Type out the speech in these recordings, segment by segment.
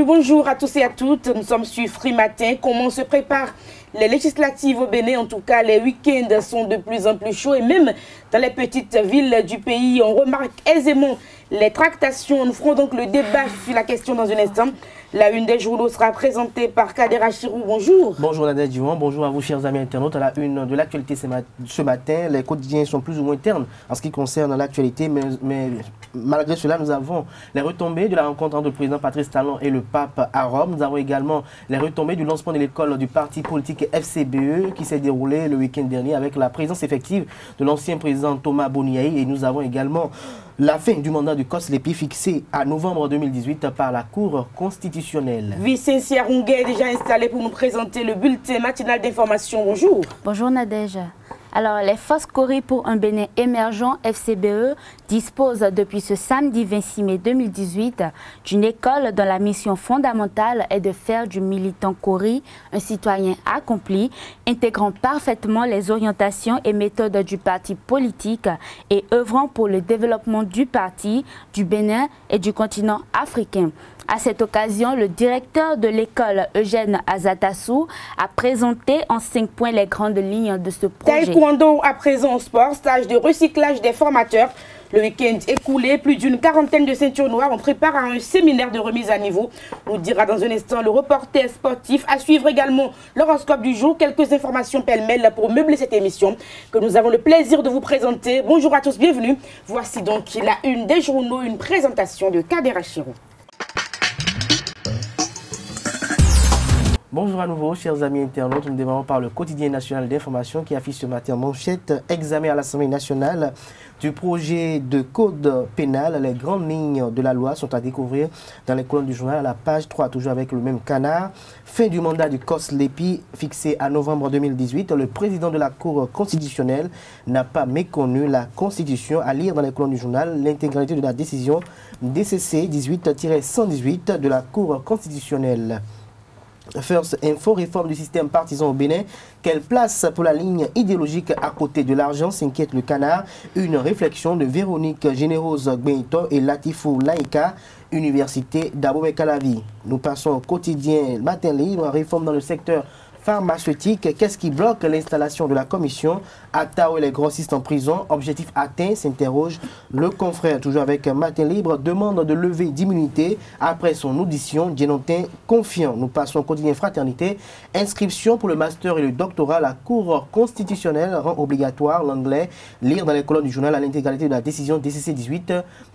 Bienvenue, bonjour à tous et à toutes. Nous sommes sur Free Matin. Comment se préparent les législatives au Bénin? En tout cas, les week-ends sont de plus en plus chauds et même dans les petites villes du pays, on remarque aisément les tractations. Nous ferons donc le débat sur la question dans un instant. La une des journaux sera présentée par Kader Achirou. Bonjour. Bonjour Nadège Diwan, bonjour à vous chers amis internautes. À la une de l'actualité ce matin, les quotidiens sont plus ou moins ternes en ce qui concerne l'actualité, mais malgré cela, nous avons les retombées de la rencontre entre le président Patrice Talon et le pape à Rome. Nous avons également les retombées du lancement de l'école du parti politique FCBE qui s'est déroulé le week-end dernier avec la présence effective de l'ancien président Thomas Boniaï. Et nous avons également la fin du mandat du COSLEPI fixé à novembre 2018 par la Cour constitutionnelle. Vicente Runguet est déjà installé pour nous présenter le bulletin matinal d'information. Bonjour. Bonjour Nadège. Alors, les forces Cori pour un Bénin émergent, FCBE, disposent depuis ce samedi 26 mai 2018 d'une école dont la mission fondamentale est de faire du militant Cori un citoyen accompli, intégrant parfaitement les orientations et méthodes du parti politique et œuvrant pour le développement du parti, du Bénin et du continent africain. À cette occasion, le directeur de l'école, Eugène Azatassou, a présenté en 5 points les grandes lignes de ce projet. Taekwondo à présent au sport, stage de recyclage des formateurs. Le week-end écoulé, plus d'une quarantaine de ceintures noires. On prépare un séminaire de remise à niveau. On dira dans un instant le reporter sportif. À suivre également l'horoscope du jour. Quelques informations pêle-mêle pour meubler cette émission que nous avons le plaisir de vous présenter. Bonjour à tous, bienvenue. Voici donc la une des journaux, une présentation de Kader Achirou. Bonjour à nouveau, chers amis internautes. Nous démarrons par le quotidien national d'information qui affiche ce matin en manchette examen à l'Assemblée nationale du projet de code pénal. Les grandes lignes de la loi sont à découvrir dans les colonnes du journal à la page 3, toujours avec le même canard. Fin du mandat du COSLEPI fixé à novembre 2018. Le président de la Cour constitutionnelle n'a pas méconnu la Constitution. À lire dans les colonnes du journal l'intégralité de la décision DCC 18-118 de la Cour constitutionnelle. First Info, réforme du système partisan au Bénin. Quelle place pour la ligne idéologique à côté de l'argent, s'inquiète le canard. Une réflexion de Véronique Générose Gbenito et Latifou Laïka, Université d'Abomey-Calavi. Nous passons au quotidien Matin Libre, réforme dans le secteur pharmaceutique. Qu'est-ce qui bloque l'installation de la commission? Atao et les grossistes en prison. Objectif atteint, s'interroge le confrère. Toujours avec Matin Libre, demande de lever d'immunité après son audition. Djenotin confiant. Nous passons au quotidien Fraternité. Inscription pour le master et le doctorat. La Cour constitutionnelle rend obligatoire l'anglais. Lire dans les colonnes du journal à l'intégralité de la décision DCC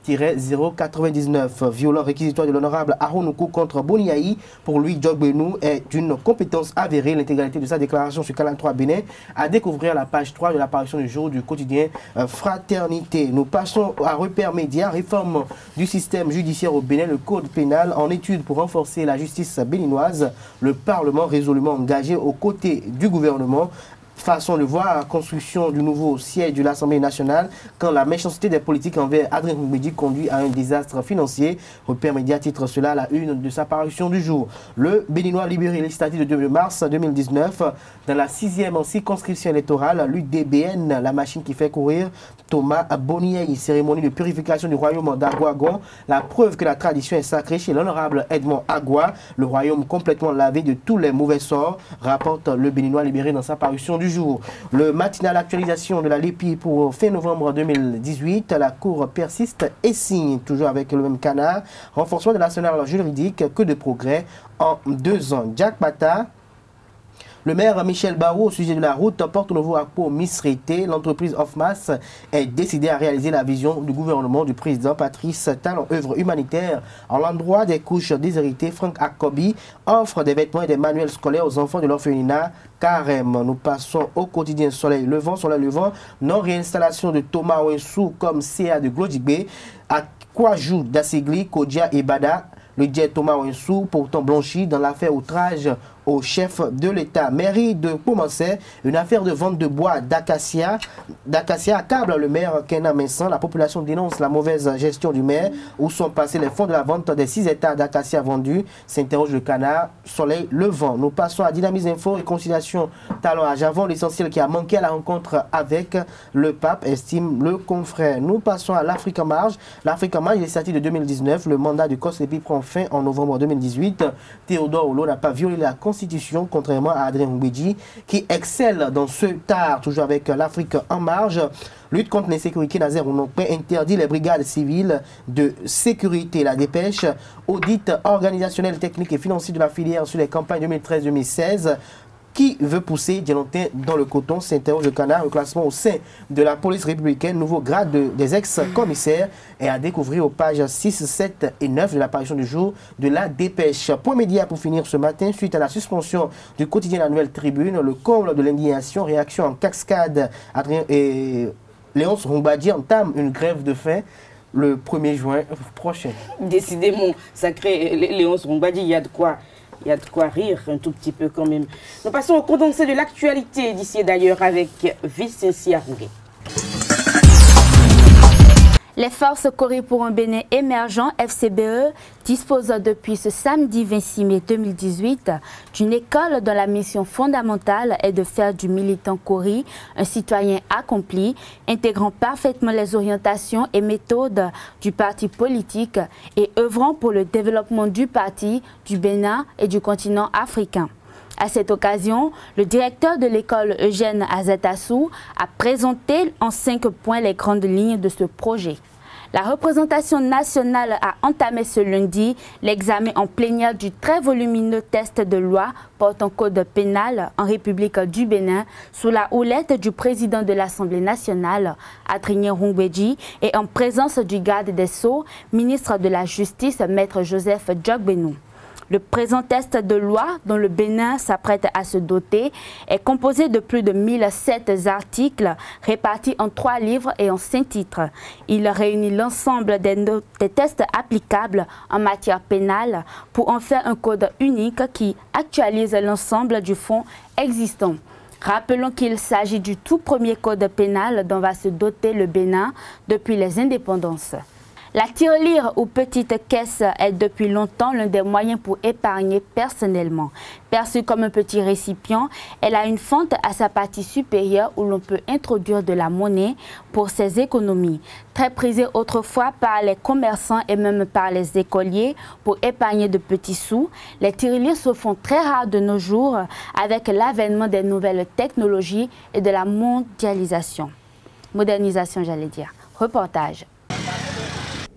18-099. Violent réquisitoire de l'honorable Arounoukou contre Boniaï. Pour lui, Djogbenou est d'une compétence avérée. L'intégralité de sa déclaration sur Canal 3 Bénin à découvrir à la page 3 de l'apparition du jour du quotidien Fraternité. Nous passons à repères médias, réforme du système judiciaire au Bénin, le code pénal en étude pour renforcer la justice béninoise, le Parlement résolument engagé aux côtés du gouvernement. Façon de voir la construction du nouveau siège de l'Assemblée nationale quand la méchanceté des politiques envers Adrien Mbedi conduit à un désastre financier. Repère média titre cela à la une de sa parution du jour. Le Béninois libéré législatif de 2 mars 2019 dans la 6e circonscription électorale, l'UDBN, la machine qui fait courir Thomas Boniaï. Cérémonie de purification du royaume d'Aguagon, la preuve que la tradition est sacrée chez l'honorable Edmond Agua. Le royaume complètement lavé de tous les mauvais sorts, rapporte le Béninois libéré dans sa parution du jour. Le matinal actualisation de la LEPI pour fin novembre 2018. La Cour persiste et signe, toujours avec le même canard. Renforcement de l'arsenal juridique, que de progrès en 2 ans. Jack Bata. Le maire Michel Barou, au sujet de la route, porte nouveau à pour Misrété. L'entreprise Offmas est décidée à réaliser la vision du gouvernement du président Patrice Talon, œuvre humanitaire en l'endroit des couches déshéritées. Franck Akobi offre des vêtements et des manuels scolaires aux enfants de l'orphelinat Carême. Nous passons au quotidien Soleil Levant. Soleil Levant, non-réinstallation de Thomas Ouensou comme CA de Glodjigbe. À Kwajou d'Assegli, Kodja et Bada. Le jet Thomas Ouensou, pourtant blanchi dans l'affaire outrage au chef de l'État. Mairie de Pomancé, une affaire de vente de bois d'acacia accable le maire Kena Messan. La population dénonce la mauvaise gestion du maire. Où sont passés les fonds de la vente des 6 hectares d'acacia vendus? S'interroge le canard Soleil Levant. Nous passons à Dynamise Info et Conciliation Talon à Javon. L'essentiel qui a manqué à la rencontre avec le pape, estime le confrère. Nous passons à l'Afrique en marge. L'Afrique en marge, législative de 2019. Le mandat du COSLEPI prend fin en novembre 2018. Théodore Olo n'a pas violé la Constitution, contrairement à Adrien Mbedji, qui excelle dans ce tard, toujours avec l'Afrique en marge. Lutte contre l'insécurité, Nazer Ounokpe interdit les brigades civiles de sécurité. La dépêche, audit organisationnel, technique et financier de la filière sur les campagnes 2013-2016. Qui veut pousser Dielantin dans le coton? S'interroge le canard. Le classement au sein de la police républicaine, nouveau grade des ex-commissaires, est à découvrir aux pages 6, 7 et 9 de l'apparition du jour de la dépêche. Point média pour finir ce matin, suite à la suspension du quotidien La Nouvelle Tribune, le comble de l'indignation, réaction en cascade. Adrien et Léonce Rombadi entame une grève de faim le 1er juin prochain. Décidément, sacré Léonce Rombadi, il y a de quoi. Il y a de quoi rire un tout petit peu quand même. Nous passons au condensé de l'actualité d'ici et d'ailleurs avec Vicenci Arougué. Les forces Cori pour un Bénin émergent, FCBE, disposent depuis ce samedi 26 mai 2018 d'une école dont la mission fondamentale est de faire du militant Cori un citoyen accompli, intégrant parfaitement les orientations et méthodes du parti politique et œuvrant pour le développement du parti, du Bénin et du continent africain. À cette occasion, le directeur de l'école Eugène Azatassou a présenté en 5 points les grandes lignes de ce projet. La représentation nationale a entamé ce lundi l'examen en plénière du très volumineux test de loi portant code pénal en République du Bénin sous la houlette du président de l'Assemblée nationale, Adrien Mbedji, et en présence du garde des Sceaux, ministre de la Justice, Maître Joseph Djogbenou. Le présent test de loi, dont le Bénin s'apprête à se doter, est composé de plus de 1007 articles répartis en 3 livres et en 5 titres. Il réunit l'ensemble des tests applicables en matière pénale pour en faire un code unique qui actualise l'ensemble du fonds existant. Rappelons qu'il s'agit du tout premier code pénal dont va se doter le Bénin depuis les indépendances. La tirelire ou petite caisse est depuis longtemps l'un des moyens pour épargner personnellement. Perçue comme un petit récipient, elle a une fente à sa partie supérieure où l'on peut introduire de la monnaie pour ses économies. Très prisée autrefois par les commerçants et même par les écoliers pour épargner de petits sous, les tirelires se font très rares de nos jours avec l'avènement des nouvelles technologies et de la mondialisation. Modernisation, j'allais dire. Reportage.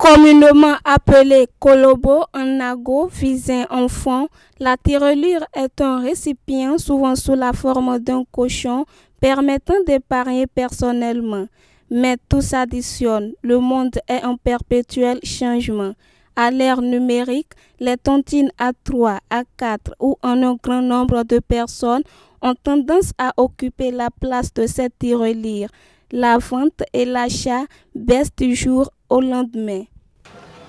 Communément appelée colobo en ago visant enfant, la tirelire est un récipient souvent sous la forme d'un cochon permettant d'épargner personnellement. Mais tout s'additionne, le monde est en perpétuel changement. À l'ère numérique, les tontines à 3, à 4 ou en un grand nombre de personnes ont tendance à occuper la place de cette tirelire. La vente et l'achat baissent du jour au lendemain.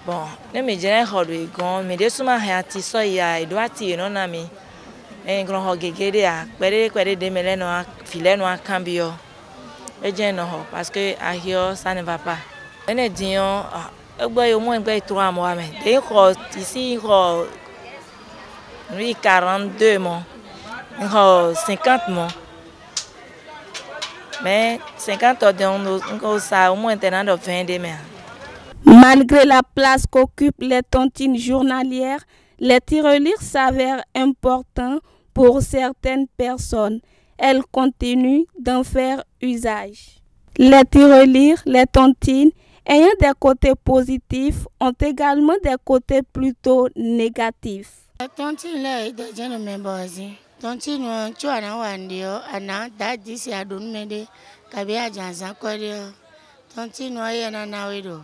Bon, ne me dirais pas que mais des souvent réati soya et doit tirer non ami. Un grand hogegede a, kwere de meleno a filet no a cambio. Et je non parce que à hier ça ne va pas. On est dit au moins 3 mois mais dès ici 42 mois. 50 mois. Mais 50 on ça au moins tenant de 20 demain. Malgré la place qu'occupent les tontines journalières, les tirelires s'avèrent importants pour certaines personnes. Elles continuent d'en faire usage. Les tirelires, les tontines, ayant des côtés positifs, ont également des côtés plutôt négatifs. Tontine là est déjà le même basi. Tontine tu as un wandio, ana dadi si adun mede, kabia jansa kodio. Tontine y en a nawedo.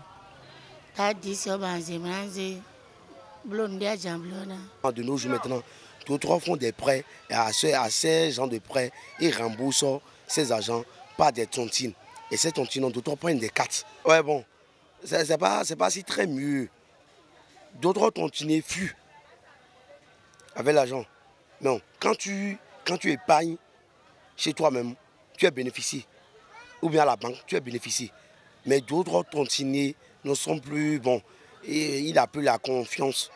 De nos jours maintenant, d'autres font des prêts et à ces gens de prêts, ils remboursent ces agents par des tontines. Et ces tontines, d'autres prennent des cartes. Ouais bon, c'est pas si très mieux. D'autres tontines fuient avec l'argent. Non, quand tu épargnes chez toi-même, tu es bénéficié. Ou bien à la banque, tu es bénéficié. Mais d'autres tontiniers ne sont plus bons. Et il n'a plus la confiance.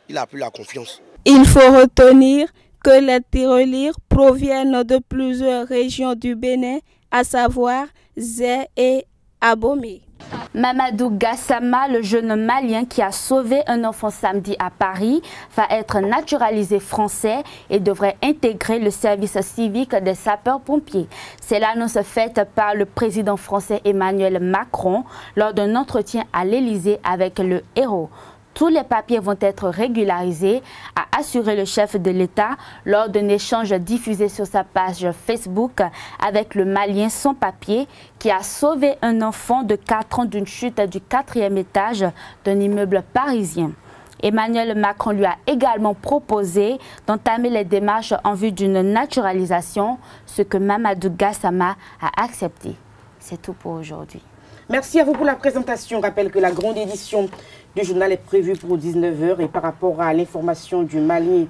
Il n'a plus la confiance. Il faut retenir que les tirelires proviennent de plusieurs régions du Bénin, à savoir Zé et Abomey. Mamadou Gassama, le jeune malien qui a sauvé un enfant samedi à Paris, va être naturalisé français et devrait intégrer le service civique des sapeurs-pompiers. C'est l'annonce faite par le président français Emmanuel Macron lors d'un entretien à l'Élysée avec le héros. Tous les papiers vont être régularisés, a assuré le chef de l'État lors d'un échange diffusé sur sa page Facebook avec le Malien sans papier qui a sauvé un enfant de 4 ans d'une chute du 4e étage d'un immeuble parisien. Emmanuel Macron lui a également proposé d'entamer les démarches en vue d'une naturalisation, ce que Mamadou Gassama a accepté. C'est tout pour aujourd'hui. Merci à vous pour la présentation. Je rappelle que la grande édition du journal est prévue pour 19 h. Et par rapport à l'information du Mali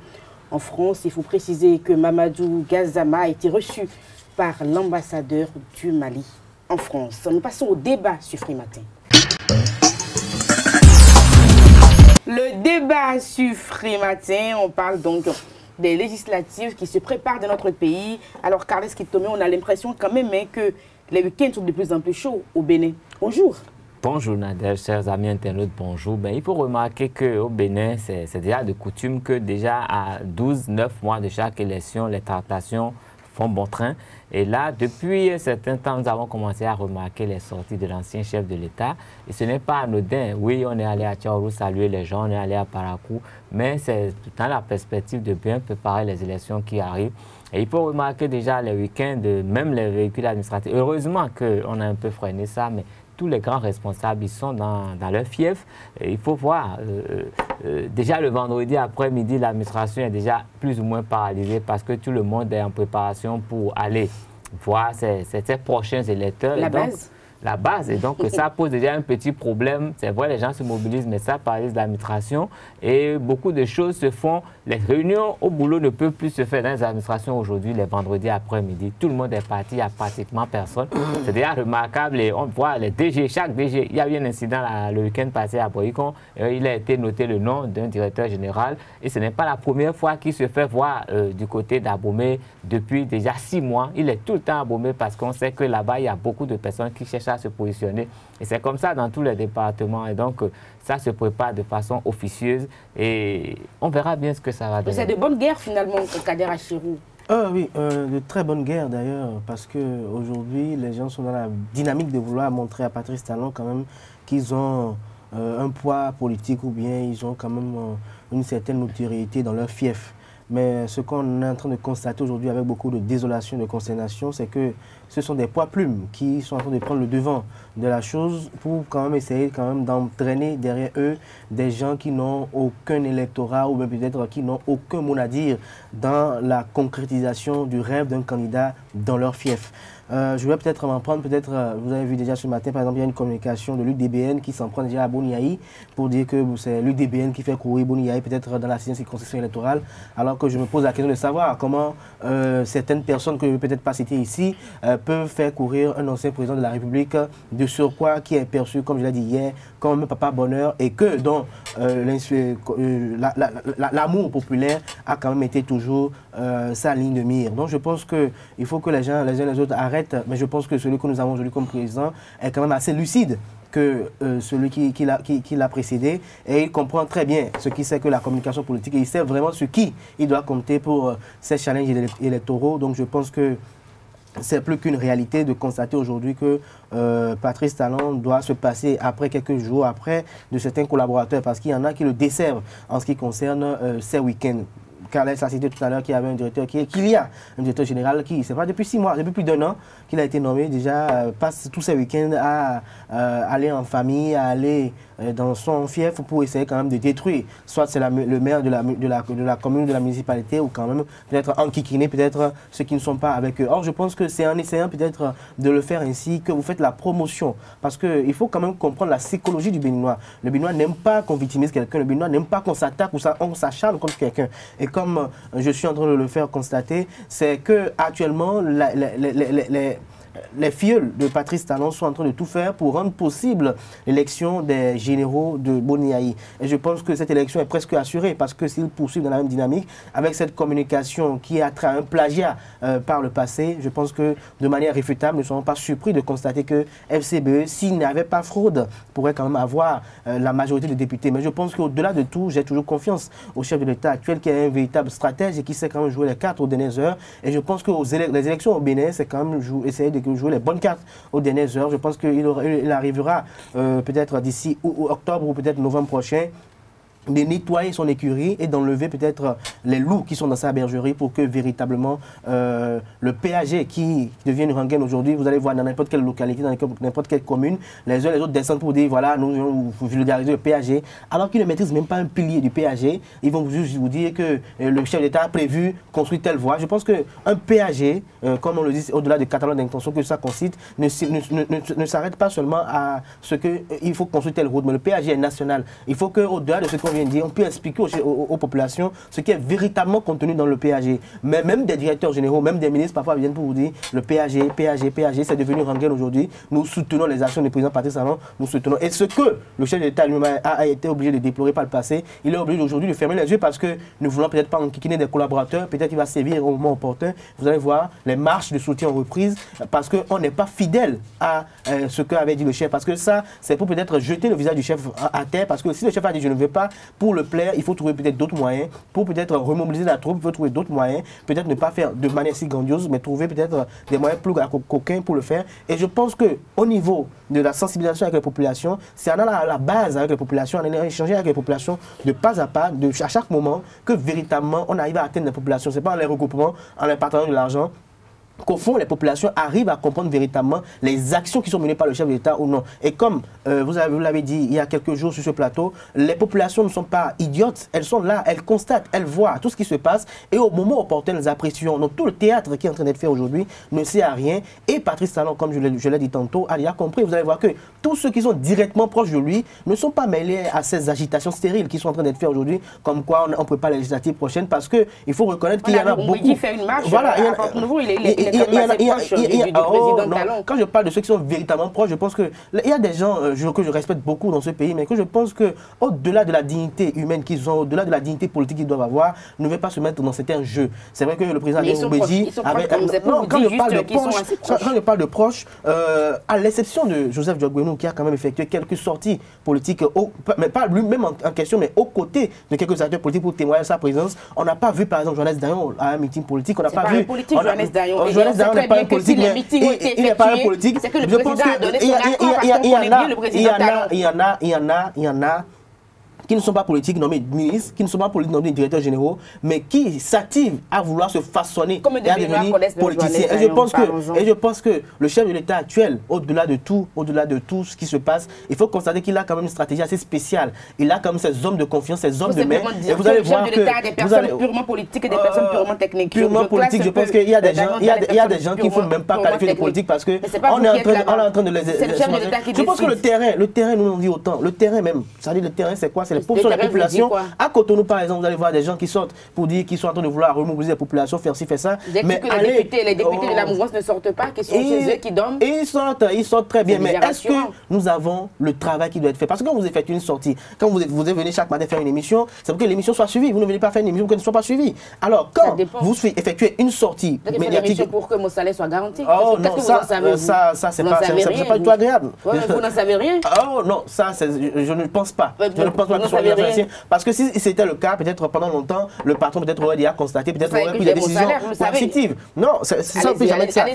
en France, il faut préciser que Mamadou Gassama a été reçu par l'ambassadeur du Mali en France. Nous passons au débat sur Frimatin. Le débat sur Frimatin, on parle donc des législatives qui se préparent dans notre pays. Alors, Carles Kitomé, on a l'impression quand même que les week-ends sont de plus en plus chauds au Bénin. Bonjour. Bonjour Nadège, chers amis internautes, bonjour. Il faut remarquer qu'au Bénin, c'est déjà de coutume que déjà à 12-9 mois de chaque élection, les tractations font bon train. Et là, depuis un certain temps, nous avons commencé à remarquer les sorties de l'ancien chef de l'État. Et ce n'est pas anodin. Oui, on est allé à Tchaourou saluer les gens, on est allé à Parakou, mais c'est dans la perspective de bien préparer les élections qui arrivent. Et il faut remarquer déjà les week-ends, même les véhicules administratifs. Heureusement qu'on a un peu freiné ça, mais tous les grands responsables, ils sont dans leur fief. Et il faut voir, déjà le vendredi après-midi, l'administration est déjà plus ou moins paralysée parce que tout le monde est en préparation pour aller voir ses prochains électeurs. La base. Et donc, ça pose déjà un petit problème. C'est vrai, les gens se mobilisent, mais ça paralyse l'administration. Et beaucoup de choses se font. Les réunions au boulot ne peuvent plus se faire dans les administrations aujourd'hui, les vendredis après-midi. Tout le monde est parti, il n'y a pratiquement personne. C'est déjà remarquable. Et on voit les DG, chaque DG. Il y a eu un incident le week-end passé à Boycon. Il a été noté le nom d'un directeur général. Et ce n'est pas la première fois qu'il se fait voir du côté d'Abomey depuis déjà 6 mois. Il est tout le temps à Abomey parce qu'on sait que là-bas, il y a beaucoup de personnes qui cherchent à se positionner. Et c'est comme ça dans tous les départements. Et donc, ça se prépare de façon officieuse. Et on verra bien ce que ça va donner. C'est de bonnes guerres, finalement, Kader Achirou. Oui, de très bonnes guerres d'ailleurs, parce qu'aujourd'hui, les gens sont dans la dynamique de vouloir montrer à Patrice Talon quand même qu'ils ont un poids politique ou bien ils ont quand même une certaine notoriété dans leur fief. Mais ce qu'on est en train de constater aujourd'hui avec beaucoup de désolation et de consternation, c'est que ce sont des poids plumes qui sont en train de prendre le devant de la chose pour quand même essayer d'entraîner derrière eux des gens qui n'ont aucun électorat ou même peut-être qui n'ont aucun mot à dire dans la concrétisation du rêve d'un candidat dans leur fief. Je vais peut-être m'en prendre, vous avez vu déjà ce matin, par exemple, il y a une communication de l'UDBN qui s'en prend déjà à Boniaï pour dire que c'est l'UDBN qui fait courir Boniaï peut-être dans la 6e circonscription électorale, alors que je me pose la question de savoir comment certaines personnes que je ne vais peut-être pas citer ici peuvent faire courir un ancien président de la République de surcroît qui est perçu, comme je l'ai dit hier, comme un papa bonheur et que dont l'amour populaire a quand même été toujours sa ligne de mire. Donc je pense qu'il faut que les uns les autres arrêtent, mais je pense que celui que nous avons aujourd'hui comme président est quand même assez lucide que celui qui l'a précédé, et il comprend très bien ce qui c'est que la communication politique et il sait vraiment sur qui il doit compter pour ces challenges électoraux. Donc je pense que c'est plus qu'une réalité de constater aujourd'hui que Patrice Talon doit se passer après quelques jours après de certains collaborateurs parce qu'il y en a qui le desservent en ce qui concerne ces week-ends. Carles a cité tout à l'heure qu'il y avait un directeur, qu'il y a un directeur général qui, c'est pas depuis 6 mois, depuis plus d'1 an qu'il a été nommé, déjà passe tous ses week-ends à aller en famille, à aller dans son fief pour essayer quand même de détruire. Soit c'est le maire de la commune, de la municipalité, ou quand même peut-être enquiquiner peut-être ceux qui ne sont pas avec eux. Or, je pense que c'est en essayant peut-être de le faire ainsi que vous faites la promotion. Parce qu'il faut quand même comprendre la psychologie du Béninois. Le Béninois n'aime pas qu'on victimise quelqu'un, le Béninois n'aime pas qu'on s'attaque ou on s'acharne contre quelqu'un. Et comme je suis en train de le faire constater, c'est que actuellement les filleuls de Patrice Talon sont en train de tout faire pour rendre possible l'élection des généraux de Boni-Yai. Et je pense que cette élection est presque assurée parce que s'ils poursuivent dans la même dynamique, avec cette communication qui a trait à un plagiat par le passé, je pense que de manière réfutable, nous ne serons pas surpris de constater que FCBE, s'il n'y avait pas fraude, pourrait quand même avoir la majorité des députés. Mais je pense qu'au-delà de tout, j'ai toujours confiance au chef de l'État actuel qui est un véritable stratège et qui sait quand même jouer les cartes aux dernières heures. Et je pense que les élections au Bénin, c'est quand même essayer de jouer les bonnes cartes aux dernières heures. Je pense qu'il arrivera peut-être d'ici octobre ou peut-être novembre prochain de nettoyer son écurie et d'enlever peut-être les loups qui sont dans sa bergerie pour que véritablement le PAG qui devient une rengaine aujourd'hui, vous allez voir dans n'importe quelle localité, dans n'importe quelle commune, les uns et les autres descendent pour dire voilà, nous allons vulgariser le PAG, alors qu'ils ne maîtrisent même pas un pilier du PAG. Ils vont juste vous dire que le chef d'État a prévu construire telle voie. Je pense qu'un PAG, comme on le dit, au-delà de catalogue d'intention que ça concite, ne s'arrête pas seulement à ce qu'il faut construire telle route, mais le PAG est national. Il faut qu'au-delà de ce qu'on vient de dire, on peut expliquer aux populations ce qui est véritablement contenu dans le PAG. Mais même des directeurs généraux, même des ministres, parfois viennent pour vous dire le PAG, c'est devenu rengaine aujourd'hui. Nous soutenons les actions du président Patrice Talon, nous soutenons. Et ce que le chef d'État lui-même a été obligé de déplorer par le passé, il est obligé aujourd'hui de fermer les yeux parce que nous ne voulons peut-être pas enquiquiner des collaborateurs, peut-être qu'il va sévir au moment opportun. Vous allez voir les marches de soutien en reprise parce qu'on n'est pas fidèle à ce qu'avait dit le chef. Parce que ça, c'est pour peut-être jeter le visage du chef à terre. Parce que si le chef a dit je ne veux pas, pour le plaire, il faut trouver peut-être d'autres moyens. Pour peut-être remobiliser la troupe, il faut trouver d'autres moyens. Peut-être ne pas faire de manière si grandiose, mais trouver peut-être des moyens plus coquins pour le faire. Et je pense qu'au niveau de la sensibilisation avec les populations, c'est en allant à la base avec les populations, en allant échanger avec les populations de pas à pas, à chaque moment, que véritablement on arrive à atteindre les populations. Ce n'est pas en les regroupant, en leur partageant de l'argent, qu'au fond, les populations arrivent à comprendre véritablement les actions qui sont menées par le chef de l'État ou non. Et comme vous l'avez dit il y a quelques jours sur ce plateau, les populations ne sont pas idiotes, elles sont là, elles constatent, elles voient tout ce qui se passe et au moment opportun, elles apprécient. Donc tout le théâtre qui est en train d'être fait aujourd'hui ne sert à rien. Et Patrice Talon, comme je l'ai dit tantôt, a déjà compris. Vous allez voir que tous ceux qui sont directement proches de lui ne sont pas mêlés à ces agitations stériles qui sont en train d'être faites aujourd'hui, comme quoi on prépare la législative prochaine, parce qu'il faut reconnaître qu'il y en a beaucoup. Qui fait une marche, voilà, quand je parle de ceux qui sont véritablement proches, je pense qu'il y a des gens que je respecte beaucoup dans ce pays, mais que je pense qu'au-delà de la dignité humaine qu'ils ont, au-delà de la dignité politique qu'ils doivent avoir, ne veulent pas se mettre dans certains jeux. C'est vrai que le président Oubédi avait... Quand je parle de proches, à l'exception de Joseph Diogbenou, qui a quand même effectué quelques sorties politiques, mais pas lui-même en question, mais aux côtés de quelques acteurs politiques pour témoigner de sa présence, on n'a pas vu par exemple Joannès Dayon à un meeting politique, on n'a pas vu... Joannès Dayon n'est pas un politique, mais il n'est pas un politique. C'est que le président a donné son accord parce qu'on connaît bien le président Talon. Il y en a qui ne sont pas politiques nommés ministres, qui ne sont pas politiques nommés directeurs généraux, mais qui s'activent à vouloir se façonner et à devenir politiciens. Et je pense que le chef de l'État actuel, au-delà de tout ce qui se passe, il faut constater qu'il a quand même une stratégie assez spéciale. Il a quand même ses hommes de confiance, ses hommes de main. Et vous allez voir que le chef de l'État a des personnes purement politiques et des personnes purement techniques. Purement politique, je pense qu'il y a des gens qu'il ne faut même pas qualifier de politique parce qu'on est en train de les... Je pense que le terrain nous en dit autant. Le terrain même, c'est-à-dire le terrain c'est quoi? Pour la population. À Cotonou, par exemple, vous allez voir des gens qui sortent pour dire qu'ils sont en train de vouloir remobiliser la population, faire ci, faire ça. Mais les députés de la mouvance ne sortent pas, qui sont chez eux, qui dorment. Et ils sortent très bien. Mais est-ce que nous avons le travail qui doit être fait? Parce que quand vous effectuez une sortie, quand vous venez chaque matin faire une émission, c'est pour que l'émission soit suivie. Vous ne venez pas faire une émission pour qu'elle ne soit pas suivie. Alors, quand vous effectuez une sortie médiatique. Pour que mon salaire soit garanti. Oh non, ça, c'est pas du tout agréable. Vous n'en savez rien. Oh non, ça, je ne pense pas. Je ne pense pas que parce que si c'était le cas, peut-être pendant longtemps, le patron peut-être aurait déjà constaté, peut-être aurait pris des décisions coercitives. Non, ça ne peut jamais être ça.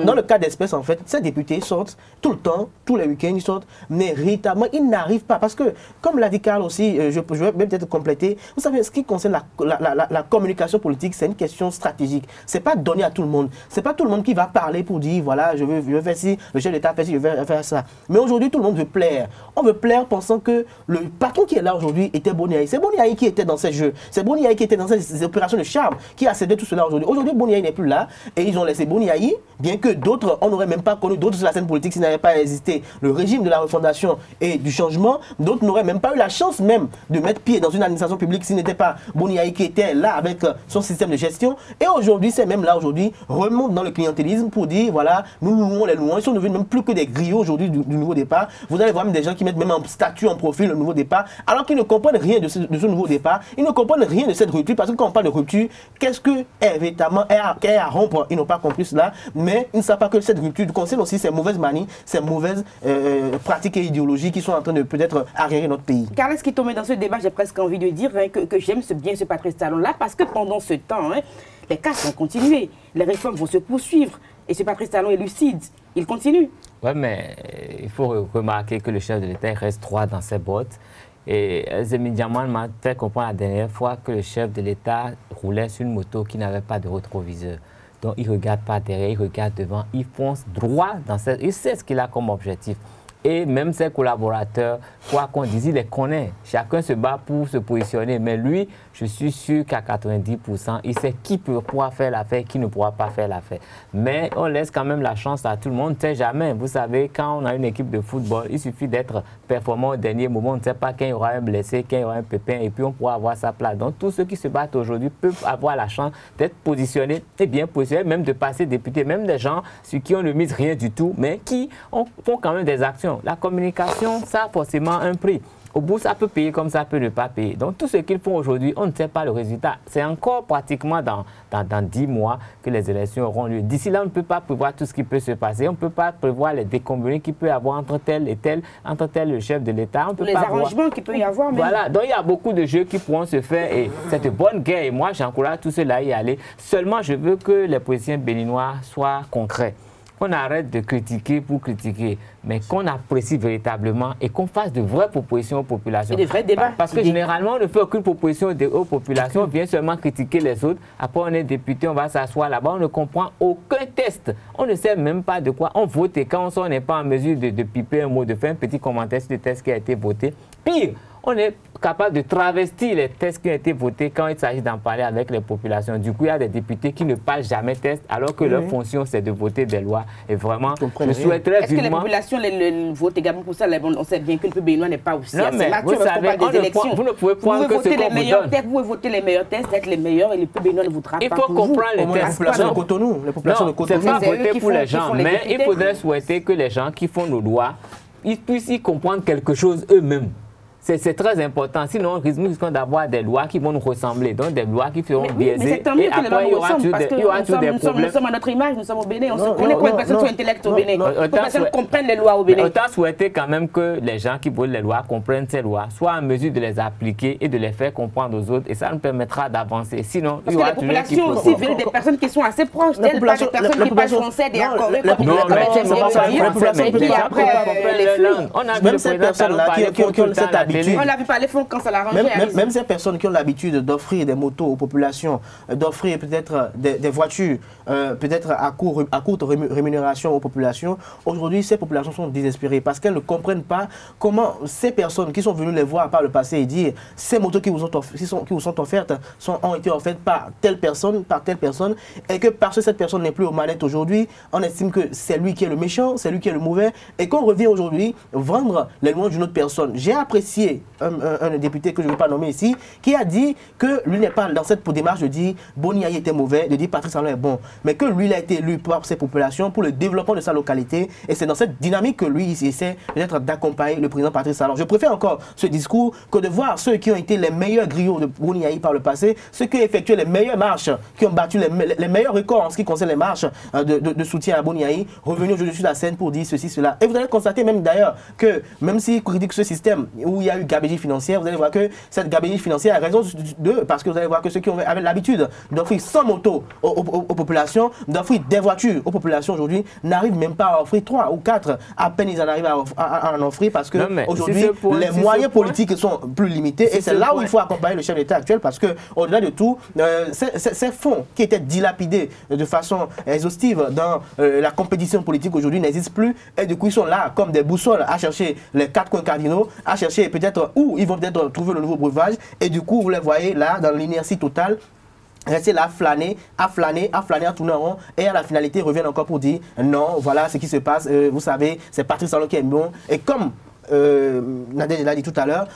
Dans le cas d'espèce, en fait, ces députés sortent tout le temps, tous les week-ends, ils sortent, mais véritablement, ils n'arrivent pas. Parce que, comme l'a dit Karl aussi, je vais même peut-être compléter, vous savez, ce qui concerne la communication politique, c'est une question stratégique. Ce n'est pas donné à tout le monde. Ce n'est pas tout le monde qui va parler pour dire, voilà, je veux faire ci, le chef d'État fait ci, je veux faire ça. Mais aujourd'hui, tout le monde veut plaire. On veut plaire pensant que le patron qui est là aujourd'hui était Boni Yayi. C'est Boni Yayi qui était dans ces jeux. C'est Boni Yayi qui était dans ces opérations de charme qui a cédé tout cela aujourd'hui. Aujourd'hui, Boni Yayi n'est plus là et ils ont laissé Boni Yayi, bien que d'autres, on n'aurait même pas connu d'autres sur la scène politique s'il n'avait pas existé le régime de la refondation et du changement. D'autres n'auraient même pas eu la chance même de mettre pied dans une administration publique s'il n'était pas Boni Yayi qui était là avec son système de gestion. Et aujourd'hui, c'est même là aujourd'hui, remonte dans le clientélisme pour dire, voilà, nous louons les louons. Ils sont devenus même plus que des griots aujourd'hui du nouveau départ. Vous allez voir même des gens qui mettent même en statut, en profil, le nouveau départ, alors qu'ils ne comprennent rien de ce nouveau départ. Ils ne comprennent rien de cette rupture, parce que quand on parle de rupture, qu'est-ce que véritablement est à rompre? Ils n'ont pas compris cela, mais ils ne savent pas que cette rupture concerne aussi ces mauvaises manies, ces mauvaises pratiques et idéologies qui sont en train de peut-être arriérer notre pays. Carles qui tombe dans ce débat, j'ai presque envie de dire que j'aime bien ce Patrice Talon-là, parce que pendant ce temps, les cas vont continuer, les réformes vont se poursuivre, et ce Patrice Talon est lucide, il continue. Oui, mais il faut remarquer que le chef de l'État reste droit dans ses bottes. Et Zemi Diamant m'a fait comprendre la dernière fois que le chef de l'État roulait sur une moto qui n'avait pas de rétroviseur. Donc il ne regarde pas derrière, il regarde devant, il fonce droit dans cette... Il sait ce qu'il a comme objectif. Et même ses collaborateurs, quoi qu'on dise, il les connaît. Chacun se bat pour se positionner. Mais lui, je suis sûr qu'à 90%, il sait qui pourra faire l'affaire, qui ne pourra pas faire l'affaire. Mais on laisse quand même la chance à tout le monde. On ne sait jamais. Vous savez, quand on a une équipe de football, il suffit d'être performant au dernier moment. On ne sait pas quand il y aura un blessé, quand il y aura un pépin, et puis on pourra avoir sa place. Donc tous ceux qui se battent aujourd'hui peuvent avoir la chance d'être positionnés et bien positionnés, même de passer député, même des gens sur qui on ne mise rien du tout, mais qui font quand même des actions. La communication, ça a forcément un prix. Au bout, ça peut payer comme ça peut ne pas payer. Donc, tout ce qu'ils font aujourd'hui, on ne sait pas le résultat. C'est encore pratiquement dans 10 mois que les élections auront lieu. D'ici là, on ne peut pas prévoir tout ce qui peut se passer. On ne peut pas prévoir les déconvenues qu'il peut y avoir entre tel et tel, entre tel le chef de l'État. Les arrangements qu'il peut y avoir. Voilà, donc il y a beaucoup de jeux qui pourront se faire et c'est une bonne guerre. Et moi, j'encourage tous ceux-là à y aller. Seulement, je veux que les politiciens béninois soient concrets. Qu'on arrête de critiquer pour critiquer, mais qu'on apprécie véritablement et qu'on fasse de vraies propositions aux populations. Et de vrais débats. Parce que généralement, on ne fait aucune proposition aux populations, on vient seulement critiquer les autres. Après, on est député, on va s'asseoir là-bas, on ne comprend aucun test. On ne sait même pas de quoi on vote et quand on n'est pas en mesure de piper un mot, de faire un petit commentaire sur le test qui a été voté. Pire, on est capable de travestir les tests qui ont été votés quand il s'agit d'en parler avec les populations. Du coup, il y a des députés qui ne parlent jamais test, alors que leur fonction, c'est de voter des lois. Et vraiment, je souhaiterais vivement... Est-ce que les populations votent également pour ça? On sait bien que le peuple béninois n'est pas aussi assez mature. Vous savez, vous ne pouvez prendre que ce qu'on vous donne. Vous pouvez voter les meilleurs tests, être les meilleurs, et le peuple béninois ne voudra pas. Il faut comprendre les tests. La population de Cotonou. Non, c'est pas voter pour les gens, mais il faudrait souhaiter que les gens qui font nos lois, ils puissent y comprendre quelque chose eux-mêmes. C'est très important, sinon nous risquons d'avoir des lois qui vont nous ressembler, donc des lois qui feront biaiser. Et après, il y aura tous des problèmes. Nous sommes à notre image, nous sommes au Bénin, on connaît quoi les personnes sont intellectuelles au Bénin. Les personnes comprennent les lois au Bénin. Autant souhaiter quand même que les gens qui votent les lois comprennent ces lois, soient en mesure de les appliquer et de les faire comprendre aux autres, et ça nous permettra d'avancer. Sinon, il y aura toujours qui aussi veulent des personnes qui sont assez proches d'elles, pas des personnes qui parlent français, des accords. Même ces personnes-là qui ont cette habitude. On l'a vu parler quand ça l'arrangeait. Même ces personnes qui ont l'habitude d'offrir des motos aux populations, d'offrir peut-être des voitures, peut-être à courte rémunération aux populations, aujourd'hui ces populations sont désespérées parce qu'elles ne comprennent pas comment ces personnes qui sont venues les voir par le passé et dire ces motos qui vous sont offertes ont été offertes par telle personne, et que parce que cette personne n'est plus aux manettes aujourd'hui, on estime que c'est lui qui est le méchant, c'est lui qui est le mauvais, et qu'on revient aujourd'hui vendre les louanges d'une autre personne. J'ai apprécié un député que je ne vais pas nommer ici, qui a dit que lui n'est pas dans cette démarche de dire Boni Yayi était mauvais, de dire Patrice Talon est bon, mais que lui il a été élu par ses populations pour le développement de sa localité, et c'est dans cette dynamique que lui il essaie peut-être d'accompagner le président Patrice Talon. Je préfère encore ce discours que de voir ceux qui ont été les meilleurs griots de Boni Yayi par le passé, ceux qui ont effectué les meilleures marches, qui ont battu les meilleurs records en ce qui concerne les marches de soutien à Boni Yayi, revenus aujourd'hui sur la scène pour dire ceci, cela. Et vous allez constater même d'ailleurs que même si critique ce système où il y a eu gabegie financière, vous allez voir que cette gabegie financière a raison d'eux, parce que vous allez voir que ceux qui avaient l'habitude d'offrir 100 motos aux populations, d'offrir des voitures aux populations aujourd'hui, n'arrivent même pas à offrir 3 ou 4. À peine ils en arrivent à en offrir parce que aujourd'hui les moyens politiques sont plus limités, et c'est là où il faut accompagner le chef d'État actuel, parce que au-delà de tout, ces fonds qui étaient dilapidés de façon exhaustive dans la compétition politique aujourd'hui n'existent plus, et du coup ils sont là comme des boussoles à chercher les 4 coins cardinaux, à chercher peut-être où ils vont peut-être trouver le nouveau breuvage. Et du coup, vous les voyez là, dans l'inertie totale, rester là, à tourner en rond, et à la finalité, reviennent encore pour dire non, voilà ce qui se passe. Vous savez, c'est Patrice Talon qui est bon. Et comme Nadège l'a dit tout à l'heure,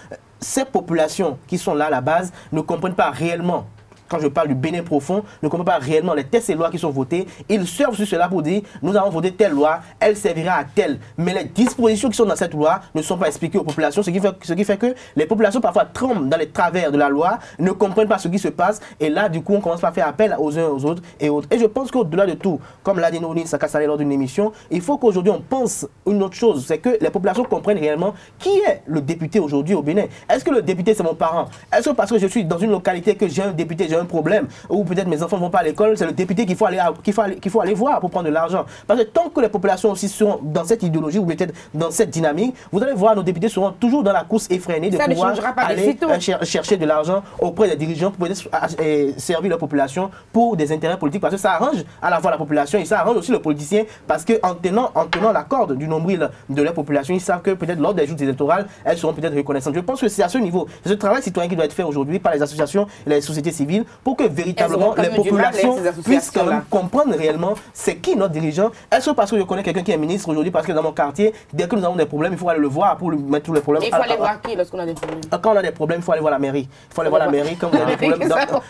ces populations qui sont là à la base ne comprennent pas réellement. Quand je parle du Bénin profond, ne comprennent pas réellement les textes et lois qui sont votés. Ils surfent sur cela pour dire, nous avons voté telle loi, elle servira à telle. Mais les dispositions qui sont dans cette loi ne sont pas expliquées aux populations, ce qui fait que les populations parfois tremblent dans les travers de la loi, ne comprennent pas ce qui se passe. Et là, du coup, on commence à faire appel aux uns aux autres et autres. Et je pense qu'au-delà de tout, comme l'a dit Nourine Sakassale lors d'une émission, il faut qu'aujourd'hui on pense une autre chose, c'est que les populations comprennent réellement qui est le député aujourd'hui au Bénin. Est-ce que le député c'est mon parent? Est-ce que parce que je suis dans une localité que j'ai un député, j'ai un problème, ou peut-être mes enfants ne vont pas à l'école, c'est le député qu'il faut aller voir pour prendre de l'argent. Parce que tant que les populations aussi seront dans cette idéologie ou peut-être dans cette dynamique, vous allez voir nos députés seront toujours dans la course effrénée de pouvoir aller chercher de l'argent auprès des dirigeants pour peut-être servir la population pour des intérêts politiques, parce que ça arrange à la fois la population et ça arrange aussi le politicien, parce qu'en tenant la corde du nombril de la population, ils savent que peut-être lors des joutes électorales, elles seront peut-être reconnaissantes. Je pense que c'est à ce niveau, c'est ce travail citoyen qui doit être fait aujourd'hui par les associations et les sociétés civiles pour que véritablement les populations puissent quand même comprendre réellement c'est qui notre dirigeant. Est-ce que parce que je connais quelqu'un qui est ministre aujourd'hui, parce que dans mon quartier, dès que nous avons des problèmes, il faut aller le voir pour lui mettre tous les problèmes. Il faut aller voir qui lorsqu'on a des problèmes? Quand on a des problèmes, il faut aller voir la mairie. Il faut aller voir la mairie quand vous avez des problèmes.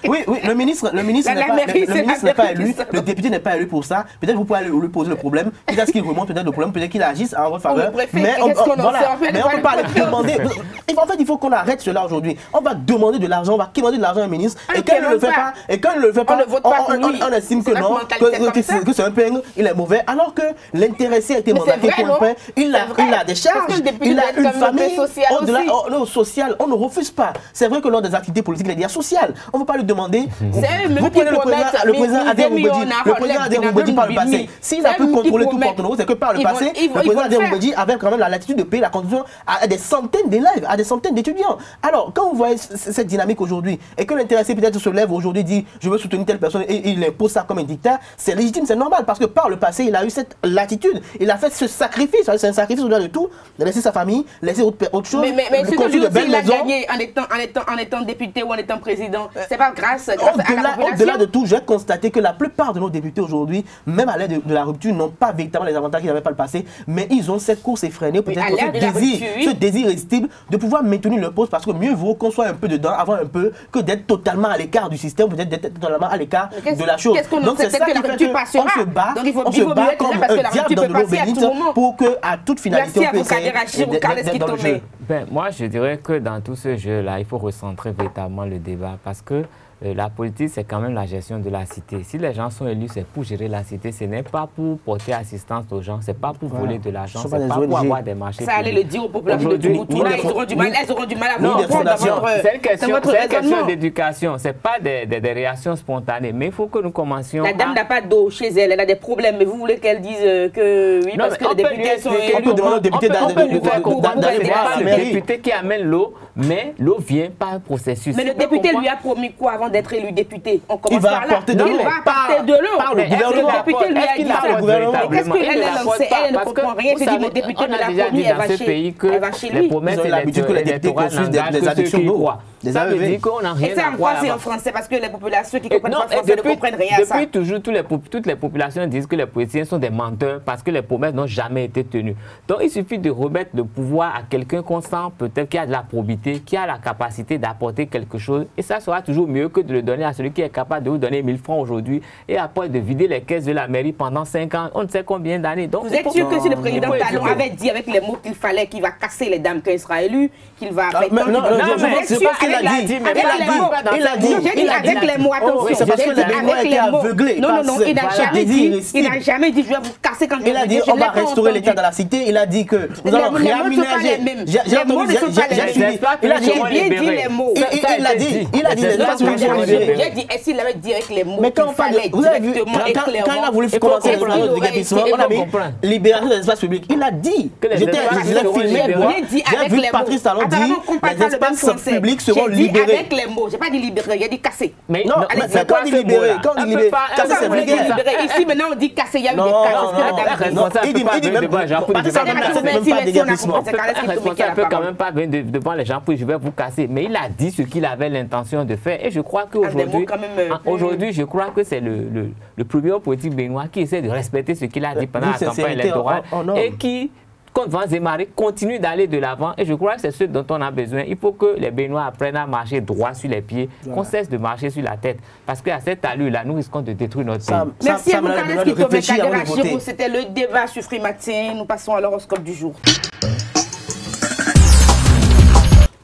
Oui, le ministre n'est pas élu, le député n'est pas élu pour ça. Peut-être vous pouvez aller lui poser le problème, peut-être qu'il remonte peut-être le problème, peut-être qu'il agisse en votre faveur. Mais on ne peut pas aller demander. En fait, il faut qu'on arrête cela aujourd'hui. On va demander de l'argent, on va demander de l'argent à un ministre, et quand il ne le fait pas, on estime que non, que c'est un peigne, il est mauvais, alors que l'intéressé a été mandaté pour le pain, il a des charges, il a une famille, au social, on ne refuse pas. C'est vrai que lors des activités politiques, il est déjà social. On ne peut pas lui demander. Vous prenez le président Adé Roubedi par le passé. S'il a pu contrôler tout Porto-Novo, c'est que par le passé, le président Adé Roubedi avait quand même la latitude de payer la contribution à des centaines d'élèves, à des centaines d'étudiants. Alors, quand vous voyez cette dynamique aujourd'hui, et que l'intéressé peut-être se lève aujourd'hui, dit je veux soutenir telle personne et il impose ça comme un dictat, c'est légitime, c'est normal, parce que par le passé, il a eu cette latitude, il a fait ce sacrifice, c'est un sacrifice au-delà de tout, de laisser sa famille, laisser autre chose. Mais ce que je dis, il a gagné en étant député ou en étant président, c'est pas grâce à la population. Au-delà de tout, j'ai constaté que la plupart de nos députés aujourd'hui, même à l'aide de la rupture, n'ont pas véritablement les avantages qu'ils n'avaient pas le passé, mais ils ont cette course effrénée, peut-être ce désir irrésistible de pouvoir maintenir le poste, parce que mieux vaut qu'on soit un peu dedans, avoir un peu, que d'être totalement à l'écart du système, peut-être d'être totalement à l'écart de la chose. Donc c'est ça qui fait qu'on se bat comme un diable dans de l'eau bénite pour que à toute finalité on puisse être dans le jeu. Moi je dirais que dans tout ce jeu-là, il faut recentrer véritablement le débat, parce que la politique, c'est quand même la gestion de la cité. Si les gens sont élus, c'est pour gérer la cité. Ce n'est pas pour porter assistance aux gens, c'est pas pour voler de l'argent, c'est pas pour avoir des marchés. Ça allait le dire aux populations de Tombouctou. Elles auront du mal à vous comprendre. C'est une question d'éducation. Ce n'est pas des réactions spontanées. Mais il faut que nous commencions. La dame n'a pas d'eau chez elle, elle a des problèmes. Mais vous voulez qu'elle dise que oui, parce que les députés sont élus. On peut demander au député d'aller voir la mairie. Le député qui amène l'eau, mais l'eau vient par un processus. Mais le député lui a promis quoi avant d'être élu député? On commence par là. Il va apporter de l'eau. Il va apporter de l'eau. Par le gouvernement. Le député lui a dit le gouvernement. Qu'est-ce qu'elle a lancé? Elle ne comprend rien. Elle dit le député me l'a promis, elle va chez lui. Les promesses électorales des addictions d'eau. Ça veut dire qu'on n'a rien à voir. Et ça en quoi c'est en français? Parce que les populations qui comprennent pas français ne comprennent rien à ça. Depuis toujours, toutes les populations disent que les politiciens sont des menteurs parce que les promesses n'ont jamais été tenues. Donc il suffit de remettre le pouvoir à quelqu'un qu'on sent peut-être qui a de la probité, qui a la capacité d'apporter quelque chose. Et ça sera toujours mieux que de le donner à celui qui est capable de vous donner 1000 francs aujourd'hui et après de vider les caisses de la mairie pendant 5 ans, on ne sait combien d'années. Vous êtes sûr que si le président Talon avait dit avec les mots qu'il fallait qu'il va casser les dames quand il sera élu, qu'il va... Il a dit avec les mots, attention. C'est parce que les Béninois étaient aveuglés. Non, il n'a jamais dit je vais vous casser quand je vais venir. Il a dit on va restaurer l'État dans la cité. Il a dit que nous allons réaménager. Les mots ne sont pas les mêmes. Il a bien dit les mots. Il a dit les espaces publics sont libérés. J'ai dit, est-ce qu'il avait dit avec les mots? Mais quand on parle, vous avez vu, quand il a voulu commencer les opérations de déguerpissement, on a mis libération des espaces publics. Il a dit, j'ai filmé, j'ai vu Patrice Talon dire les espaces publics seront quand libérer. Avec les mots, j'ai pas dit libérer, j'ai dit casser. Mais non, mais quand on dit libérer, quand on dit libérer, casser c'est vulgaire. Ici maintenant on dit casser, il y a eu des cas. Il dit même pas déguerpissement. Un responsable peut quand même pas venir devant les gens pour je vais vous casser. Mais il a dit ce qu'il avait l'intention de faire. Et je crois qu'aujourd'hui, je crois que c'est le premier politique béninois qui essaie de respecter ce qu'il a dit pendant la campagne électorale et qui, contre Vents et Marées, continue d'aller de l'avant. Et je crois que c'est ce dont on a besoin. Il faut que les Béninois apprennent à marcher droit sur les pieds, qu'on cesse de marcher sur la tête. Parce qu'à cette allure-là, nous risquons de détruire notre pays. Merci à vous, c'était le débat sur Frimatin. Nous passons à l'horoscope du jour.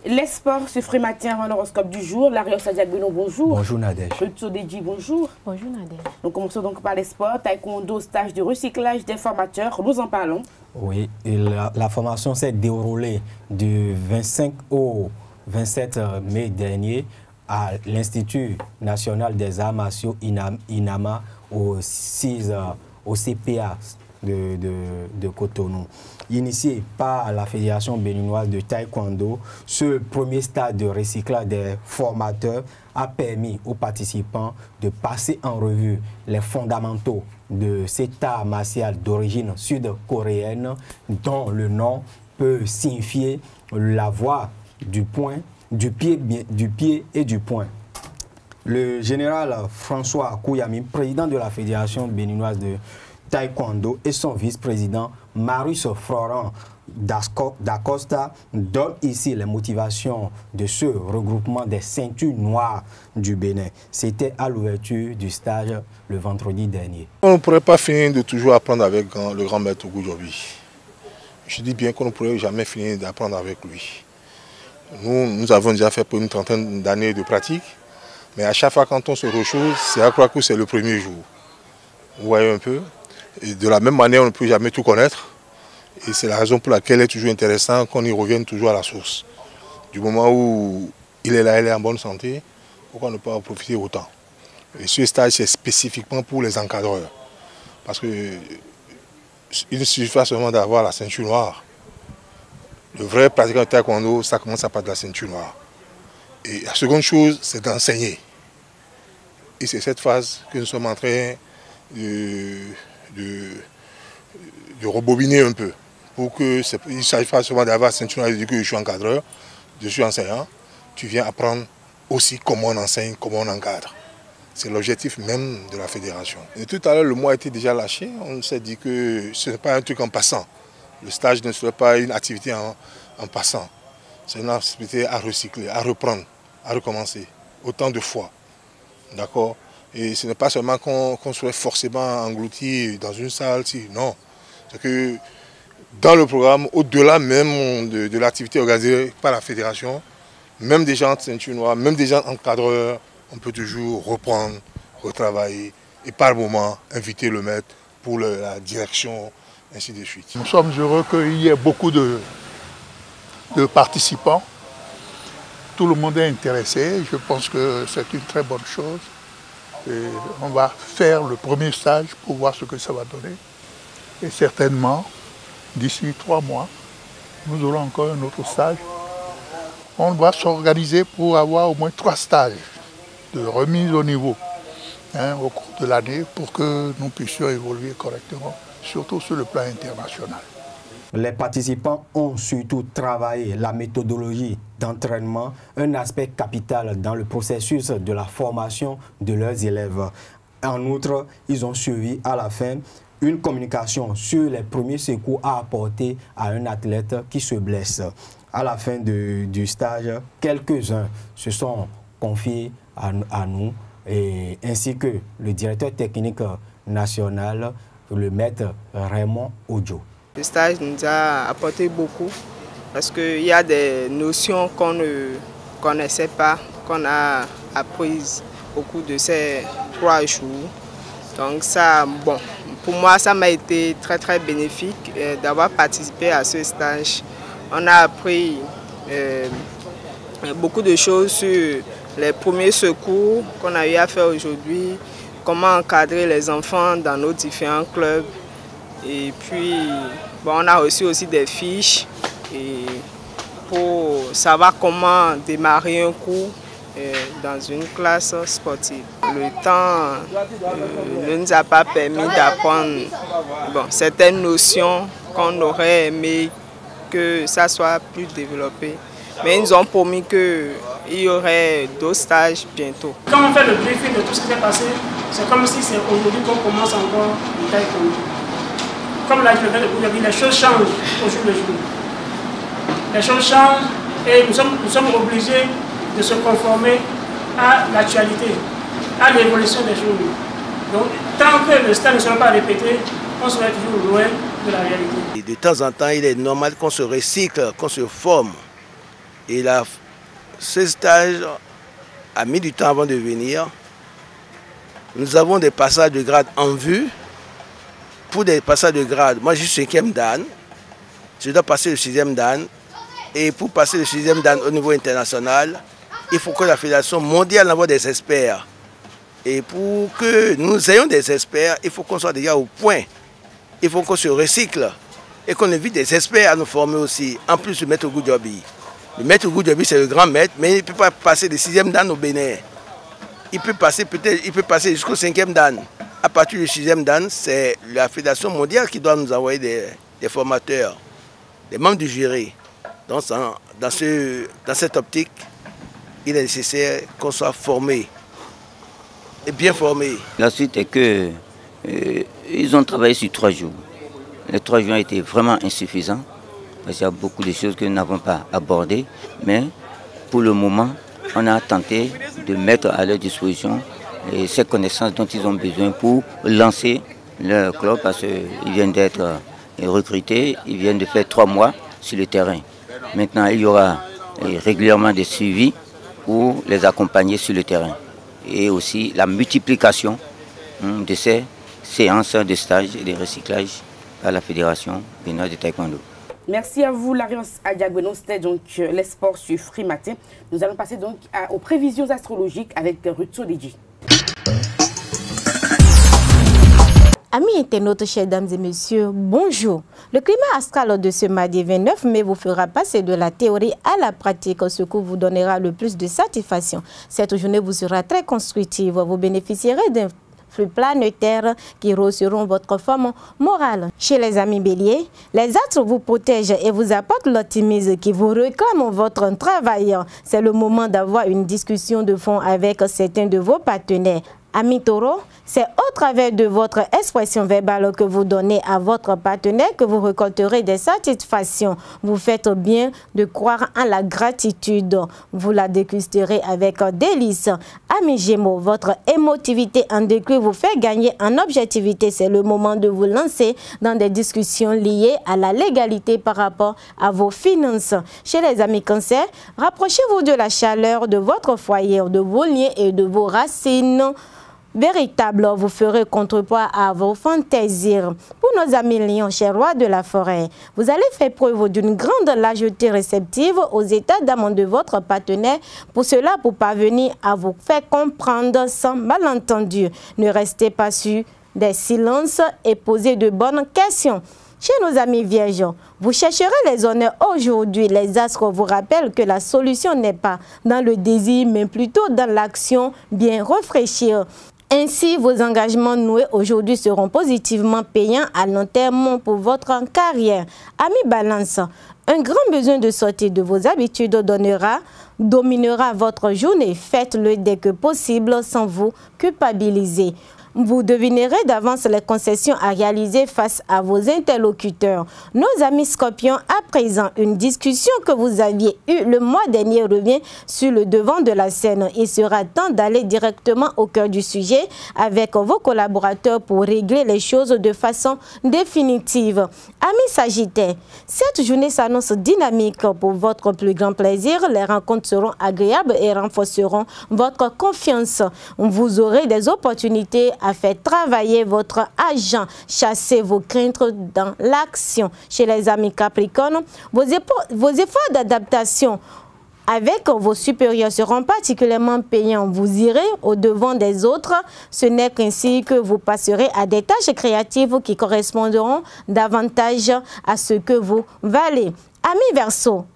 Les sports sur Frimatin avant l'horoscope du jour. Larios Adiagbeno, bonjour. Bonjour Nadège. Deji, bonjour. Bonjour Nadège. Nous commençons donc par les sports. Taekwondo, stage de recyclage des formateurs. Nous en parlons. Oui, et la formation s'est déroulée du 25 au 27 mai dernier à l'Institut national des arts martiaux INAMA au CPA de Cotonou. Initié par la Fédération béninoise de taekwondo, ce premier stade de recyclage des formateurs a permis aux participants de passer en revue les fondamentaux de cet art martial d'origine sud-coréenne dont le nom peut signifier la voie du pied et du poing. Le général François Kouyami, président de la Fédération béninoise de taekwondo, et son vice-président Marius Florent d'Acosta donnent ici les motivations de ce regroupement des ceintures noires du Bénin. C'était à l'ouverture du stage le vendredi dernier. On ne pourrait pas finir de toujours apprendre avec le grand maître Goujobi. Je dis bien qu'on ne pourrait jamais finir d'apprendre avec lui. Nous avons déjà fait pour une trentaine d'années de pratique, mais à chaque fois quand on se rechose, c'est à croire que c'est le premier jour. Vous voyez un peu? Et de la même manière, on ne peut jamais tout connaître. Et c'est la raison pour laquelle il est toujours intéressant qu'on y revienne toujours à la source. Du moment où il est là, il est en bonne santé, pourquoi ne pas en profiter autant? Et ce stage, c'est spécifiquement pour les encadreurs. Parce qu'il ne suffit pas seulement d'avoir la ceinture noire. Le vrai pratiquant de taekwondo, ça commence à partir de la ceinture noire. Et la seconde chose, c'est d'enseigner. Et c'est cette phase que nous sommes en train de rebobiner un peu. Pour que il ne s'agit pas seulement d'avoir la ceinture noire et de dire que je suis encadreur, je suis enseignant. Tu viens apprendre aussi comment on enseigne, comment on encadre. C'est l'objectif même de la fédération. Et tout à l'heure, le mot a été déjà lâché. On s'est dit que ce n'est pas un truc en passant. Le stage ne serait pas une activité en passant. C'est une activité à recycler, à reprendre, à recommencer, autant de fois. D'accord? Et ce n'est pas seulement qu'on serait forcément englouti dans une salle, non. C'est que dans le programme, au-delà même de l'activité organisée par la fédération, même des gens de ceinture noire, même des gens encadreurs, on peut toujours reprendre, retravailler et par moment inviter le maître pour la direction, ainsi de suite. Nous sommes heureux qu'il y ait beaucoup de participants. Tout le monde est intéressé. Je pense que c'est une très bonne chose. Et on va faire le premier stage pour voir ce que ça va donner. Et certainement, d'ici 3 mois, nous aurons encore un autre stage. On va s'organiser pour avoir au moins 3 stages de remise au niveau au cours de l'année pour que nous puissions évoluer correctement, surtout sur le plan international. Les participants ont surtout travaillé la méthodologie d'entraînement, un aspect capital dans le processus de la formation de leurs élèves. En outre, ils ont suivi à la fin une communication sur les premiers secours à apporter à un athlète qui se blesse. À la fin du stage, quelques-uns se sont confiés à nous, ainsi que le directeur technique national, le maître Raymond Ojo. Le stage nous a apporté beaucoup parce qu'il y a des notions qu'on ne connaissait pas, qu'on a apprises au cours de ces 3 jours. Donc ça, bon, pour moi, ça m'a été très très bénéfique d'avoir participé à ce stage. On a appris beaucoup de choses sur les premiers secours qu'on a eu à faire aujourd'hui, comment encadrer les enfants dans nos différents clubs. Et puis, bon, on a reçu aussi des fiches et pour savoir comment démarrer un cours dans une classe sportive. Le temps ne nous a pas permis d'apprendre certaines notions qu'on aurait aimé que ça soit plus développé. Mais ils nous ont promis qu'il y aurait d'autres stages bientôt. Quand on fait le briefing de tout ce qui s'est passé, c'est comme si c'est aujourd'hui qu'on commence encore le taekwondo. Comme là, je viens de vous dire, les choses changent au jour le jour. Les choses changent et nous sommes obligés de se conformer à l'actualité, à l'évolution des choses. Donc, tant que le stade ne sera pas répété, on sera toujours loin de la réalité. Et de temps en temps, il est normal qu'on se recycle, qu'on se forme. Et là, ce stage a mis du temps avant de venir. Nous avons des passages de grade en vue. Pour des passages de grade, moi je suis 5e dan, je dois passer le 6e dan. Et pour passer le 6e dan au niveau international, il faut que la Fédération mondiale envoie des experts. Et pour que nous ayons des experts, il faut qu'on soit déjà au point. Il faut qu'on se recycle et qu'on invite des experts à nous former aussi, en plus du maître Goudiaby. Le maître Goudiaby, c'est le grand maître, mais il ne peut pas passer le 6e dan au Bénin. Il peut passer jusqu'au 5e dan. À partir du 6e dan, c'est la Fédération mondiale qui doit nous envoyer des formateurs, des membres du jury. Donc, dans cette optique, il est nécessaire qu'on soit formé et bien formé. La suite est que ils ont travaillé sur 3 jours. Les 3 jours ont été vraiment insuffisants parce qu'il y a beaucoup de choses que nous n'avons pas abordées. Mais pour le moment, on a tenté de mettre à leur disposition ces connaissances dont ils ont besoin pour lancer leur club parce qu'ils viennent d'être recrutés, ils viennent de faire 3 mois sur le terrain. Maintenant, il y aura régulièrement des suivis pour les accompagner sur le terrain. Et aussi la multiplication de ces séances de stage et de recyclage à la Fédération béninoise de taekwondo. Merci à vous, Lariance Adiagbeno. C'était donc les sports sur Free Matin. Nous allons passer donc aux prévisions astrologiques avec Ruth Sodidji. Amis internautes, chers dames et messieurs, bonjour. Le climat astral de ce mardi 29 mai vous fera passer de la théorie à la pratique, ce qui vous donnera le plus de satisfaction. Cette journée vous sera très constructive. Vous bénéficierez d'un flux planétaires qui rehausseront votre forme morale. Chez les amis béliers, les astres vous protègent et vous apportent l'optimisme qui vous réclame votre travail. C'est le moment d'avoir une discussion de fond avec certains de vos partenaires. Amis taureaux, c'est au travers de votre expression verbale que vous donnez à votre partenaire que vous récolterez des satisfactions. Vous faites bien de croire en la gratitude. Vous la dégusterez avec délice. Amis gémeaux, votre émotivité en déclin vous fait gagner en objectivité. C'est le moment de vous lancer dans des discussions liées à la légalité par rapport à vos finances. Chez les amis cancers, rapprochez-vous de la chaleur de votre foyer, de vos liens et de vos racines véritable, vous ferez contrepoids à vos fantaisies. Pour nos amis lions, chers rois de la forêt, vous allez faire preuve d'une grande lâcheté réceptive aux états d'âme de votre partenaire. Pour cela, pour parvenir à vous faire comprendre sans malentendu, ne restez pas sur des silences et posez de bonnes questions. Chez nos amis vierges, vous chercherez les honneurs aujourd'hui. Les astres vous rappellent que la solution n'est pas dans le désir, mais plutôt dans l'action bien réfléchir. Ainsi, vos engagements noués aujourd'hui seront positivement payants à long terme pour votre carrière. Amis Balance, un grand besoin de sortir de vos habitudes dominera votre journée. Faites-le dès que possible sans vous culpabiliser. Vous devinerez d'avance les concessions à réaliser face à vos interlocuteurs. Nos amis Scorpions, à présent, une discussion que vous aviez eue le mois dernier revient sur le devant de la scène. Il sera temps d'aller directement au cœur du sujet avec vos collaborateurs pour régler les choses de façon définitive. Amis Sagittaires, cette journée s'annonce dynamique pour votre plus grand plaisir. Les rencontres seront agréables et renforceront votre confiance. Vous aurez des opportunités à faire travailler votre agent. Chassez vos craintes dans l'action. Chez les amis Capricorne, vos efforts d'adaptation avec vos supérieurs seront particulièrement payants. Vous irez au-devant des autres. Ce n'est qu'ainsi que vous passerez à des tâches créatives qui correspondront davantage à ce que vous valez. Amis Verseau,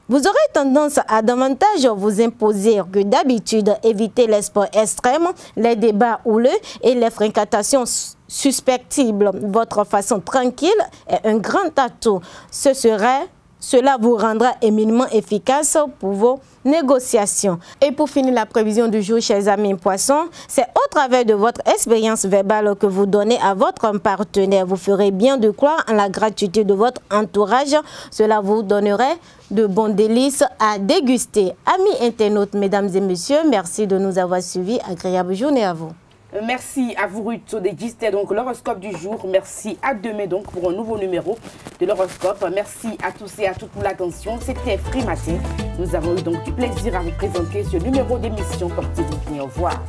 Vous aurez tendance à davantage vous imposer que d'habitude, éviter les sports extrêmes, les débats houleux et les fréquentations suspectibles. Votre façon tranquille est un grand atout. Cela vous rendra éminemment efficace pour vos négociations. Et pour finir la prévision du jour, chers amis poissons, c'est au travers de votre expérience verbale que vous donnez à votre partenaire. Vous ferez bien de croire en la gratuité de votre entourage. Cela vous donnerait de bons délices à déguster. Amis internautes, mesdames et messieurs, merci de nous avoir suivis. Agréable journée à vous. Merci à vous Ruth Sodegis, c'était donc l'horoscope du jour. Merci à demain donc pour un nouveau numéro de l'horoscope. Merci à tous et à toutes pour l'attention. C'était Free Matin. Nous avons eu donc du plaisir à vous présenter ce numéro d'émission. Portez-vous bien, au revoir.